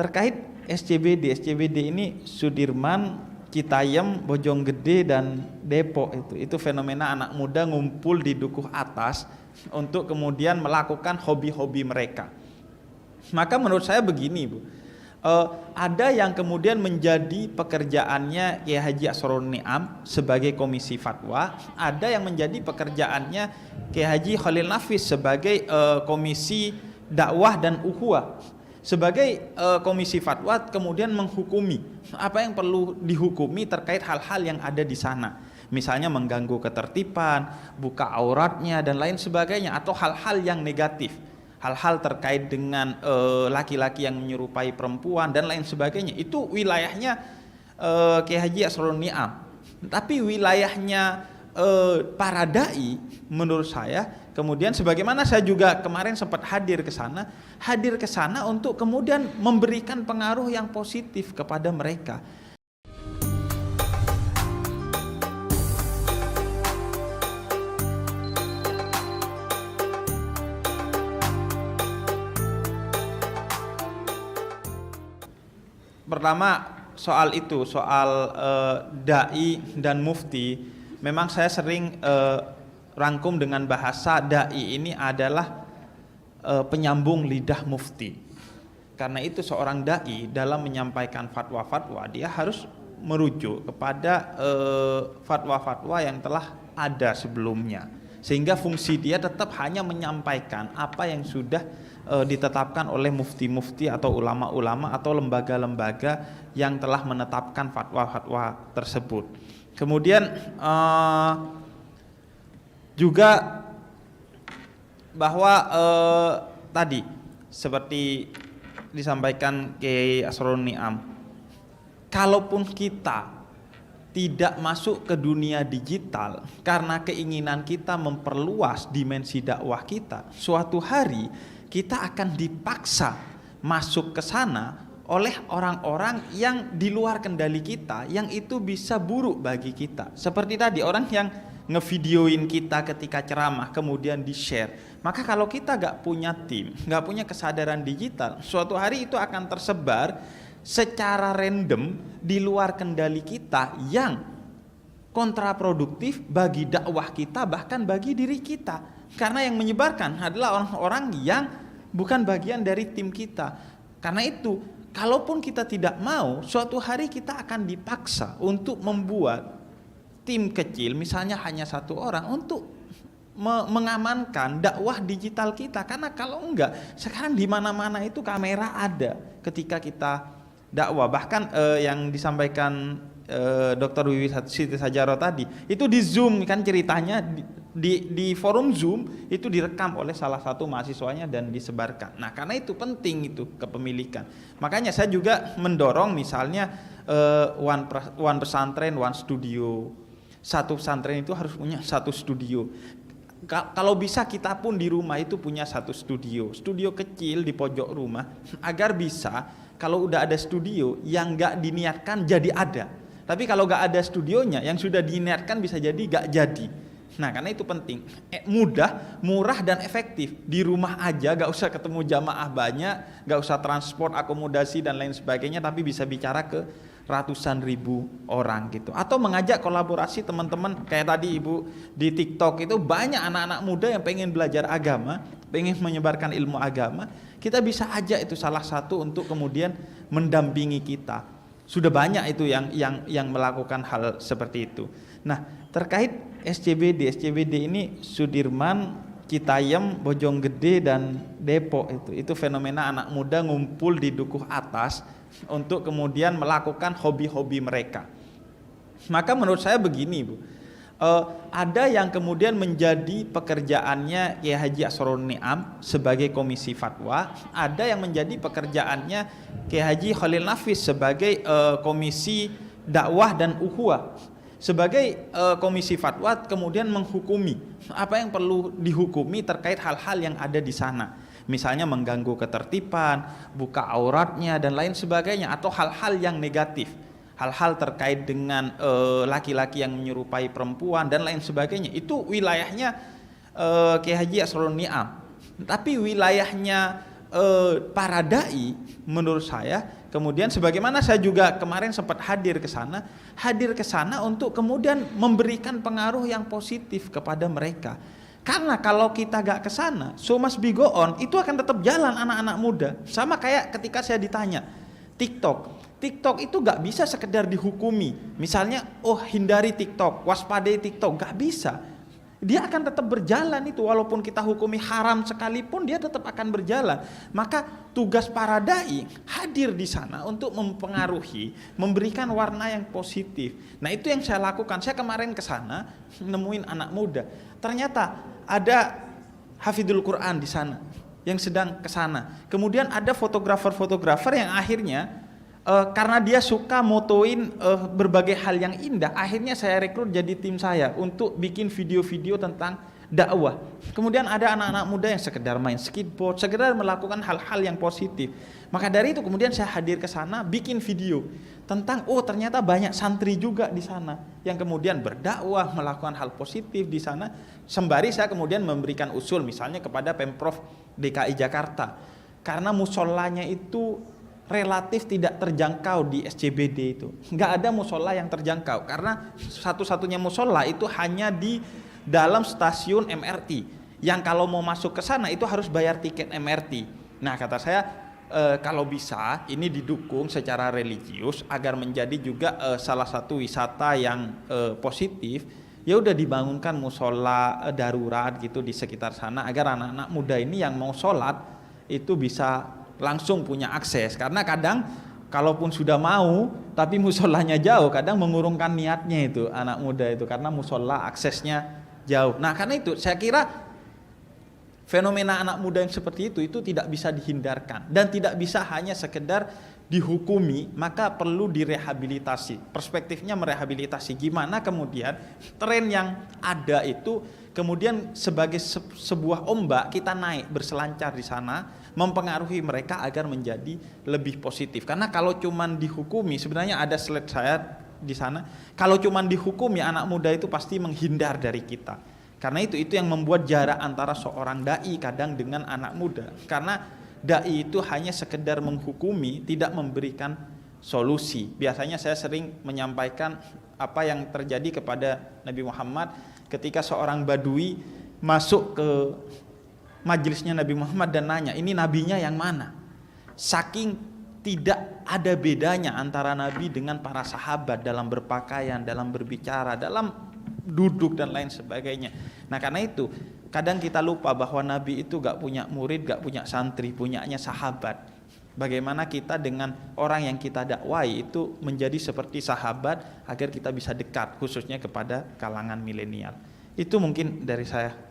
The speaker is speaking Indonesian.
terkait SCBD ini Sudirman, Citayam, Bojonggede dan Depok itu fenomena anak muda ngumpul di dukuh atas untuk kemudian melakukan hobi-hobi mereka. Maka menurut saya begini, Bu. Ada yang kemudian menjadi pekerjaannya Kiai Haji Asrorun Niam sebagai komisi fatwa, ada yang menjadi pekerjaannya Kiai Haji Khalil Nafis sebagai komisi dakwah dan ukhuwah. Sebagai komisi fatwa kemudian menghukumi apa yang perlu dihukumi terkait hal-hal yang ada di sana. Misalnya mengganggu ketertiban, buka auratnya dan lain sebagainya, atau hal-hal yang negatif. Hal-hal terkait dengan laki-laki yang menyerupai perempuan dan lain sebagainya, itu wilayahnya Kiai Haji Asrorun Niam. Tapi wilayahnya para dai menurut saya, kemudian sebagaimana saya juga kemarin sempat hadir ke sana untuk kemudian memberikan pengaruh yang positif kepada mereka. Pertama soal dai dan mufti, memang saya sering rangkum dengan bahasa dai ini adalah penyambung lidah mufti. Karena itu seorang dai dalam menyampaikan fatwa-fatwa dia harus merujuk kepada fatwa-fatwa yang telah ada sebelumnya, sehingga fungsi dia tetap hanya menyampaikan apa yang sudah ditetapkan oleh mufti-mufti atau ulama-ulama atau lembaga-lembaga yang telah menetapkan fatwa-fatwa tersebut. Kemudian juga bahwa tadi seperti disampaikan Kiai Asrorun Niam, kalaupun kita tidak masuk ke dunia digital karena keinginan kita memperluas dimensi dakwah kita, suatu hari kita akan dipaksa masuk ke sana oleh orang-orang yang di luar kendali kita, yang itu bisa buruk bagi kita. Seperti tadi orang yang ngevideoin kita ketika ceramah kemudian di-share. Maka kalau kita gak punya tim, gak punya kesadaran digital, suatu hari itu akan tersebar secara random di luar kendali kita yang kontraproduktif bagi dakwah kita, bahkan bagi diri kita. Karena yang menyebarkan adalah orang-orang yang bukan bagian dari tim kita. Karena itu, kalaupun kita tidak mau, suatu hari kita akan dipaksa untuk membuat tim kecil, misalnya hanya satu orang, untuk mengamankan dakwah digital kita. Karena kalau enggak, sekarang di mana-mana itu kamera ada ketika kita dakwah. Bahkan yang disampaikan Dr. Wiwi Siti Sajarah tadi, itu di Zoom kan ceritanya, di forum Zoom itu direkam oleh salah satu mahasiswanya dan disebarkan. Nah, karena itu penting itu kepemilikan. Makanya saya juga mendorong misalnya one pesantren, one studio. Satu pesantren itu harus punya satu studio. Kalau bisa kita pun di rumah itu punya satu studio kecil di pojok rumah, agar bisa kalau udah ada studio yang gak diniatkan jadi ada. Tapi kalau gak ada studionya, yang sudah diniatkan bisa jadi gak jadi. Nah, karena itu penting, mudah, murah dan efektif. Di rumah aja, gak usah ketemu jamaah banyak, gak usah transport, akomodasi dan lain sebagainya, tapi bisa bicara ke ratusan ribu orang gitu. Atau mengajak kolaborasi teman-teman, kayak tadi Ibu di TikTok itu banyak anak-anak muda yang pengen belajar agama, pengen menyebarkan ilmu agama. Kita bisa ajak itu salah satu untuk kemudian mendampingi kita. Sudah banyak itu yang melakukan hal seperti itu. Nah, terkait SCBD ini Sudirman, Citayam, Bojonggede dan Depok itu fenomena anak muda ngumpul di dukuh atas untuk kemudian melakukan hobi-hobi mereka. Maka menurut saya begini, Bu. Ada yang kemudian menjadi pekerjaannya Kiai Haji Asrorun Niam sebagai komisi fatwa, ada yang menjadi pekerjaannya Kiai Haji Khalil Nafis sebagai komisi dakwah dan ukhuwah. Sebagai komisi fatwa kemudian menghukumi apa yang perlu dihukumi terkait hal-hal yang ada di sana. Misalnya mengganggu ketertiban, buka auratnya dan lain sebagainya, atau hal-hal yang negatif. Hal-hal terkait dengan laki-laki yang menyerupai perempuan dan lain sebagainya, itu wilayahnya Kiai Haji Asrorun Niam. Tapi wilayahnya para dai menurut saya, kemudian sebagaimana saya juga kemarin sempat hadir ke sana untuk kemudian memberikan pengaruh yang positif kepada mereka. Karena kalau kita gak ke sana, so must be go on, itu akan tetap jalan anak-anak muda. Sama kayak ketika saya ditanya TikTok itu gak bisa sekedar dihukumi. Misalnya, oh hindari TikTok, waspadai TikTok, gak bisa. Dia akan tetap berjalan itu, walaupun kita hukumi haram sekalipun dia tetap akan berjalan. Maka tugas para dai hadir di sana untuk mempengaruhi, memberikan warna yang positif. Nah itu yang saya lakukan. Saya kemarin ke sana nemuin anak muda. Ternyata ada hafidul Quran di sana yang sedang ke sana. Kemudian ada fotografer-fotografer yang akhirnya karena dia suka motoin berbagai hal yang indah, akhirnya saya rekrut jadi tim saya untuk bikin video-video tentang dakwah. Kemudian ada anak-anak muda yang sekedar main skateboard, sekedar melakukan hal-hal yang positif. Maka dari itu kemudian saya hadir ke sana bikin video tentang ternyata banyak santri juga di sana yang kemudian berdakwah, melakukan hal positif di sana. Sembari saya kemudian memberikan usul misalnya kepada Pemprov DKI Jakarta. Karena musolanya itu relatif tidak terjangkau di SCBD itu. Nggak ada musola yang terjangkau karena satu-satunya musola itu hanya di dalam stasiun MRT. Yang kalau mau masuk ke sana itu harus bayar tiket MRT. Nah kata saya kalau bisa ini didukung secara religius agar menjadi juga salah satu wisata yang positif. Ya udah dibangunkan musola darurat gitu di sekitar sana agar anak-anak muda ini yang mau sholat itu bisa langsung punya akses. Karena kadang kalaupun sudah mau tapi musolanya jauh, kadang mengurungkan niatnya itu anak muda itu karena musola aksesnya jauh. Nah karena itu saya kira fenomena anak muda yang seperti itu tidak bisa dihindarkan dan tidak bisa hanya sekedar dihukumi, maka perlu direhabilitasi. Perspektifnya merehabilitasi gimana kemudian tren yang ada itu kemudian sebagai sebuah ombak kita naik berselancar di sana, mempengaruhi mereka agar menjadi lebih positif. Karena kalau cuman dihukumi, sebenarnya ada slide saya di sana, kalau cuman dihukumi anak muda itu pasti menghindar dari kita. Karena itu yang membuat jarak antara seorang dai kadang dengan anak muda. Karena dai itu hanya sekedar menghukumi, tidak memberikan solusi. Biasanya saya sering menyampaikan apa yang terjadi kepada Nabi Muhammad ketika seorang badui masuk ke majelisnya Nabi Muhammad dan nanya, ini nabinya yang mana? Saking tidak ada bedanya antara Nabi dengan para sahabat dalam berpakaian, dalam berbicara, dalam duduk dan lain sebagainya. Nah karena itu kadang kita lupa bahwa Nabi itu gak punya murid, gak punya santri, punyanya sahabat. Bagaimana kita dengan orang yang kita dakwai itu menjadi seperti sahabat agar kita bisa dekat khususnya kepada kalangan milenial. Itu mungkin dari saya.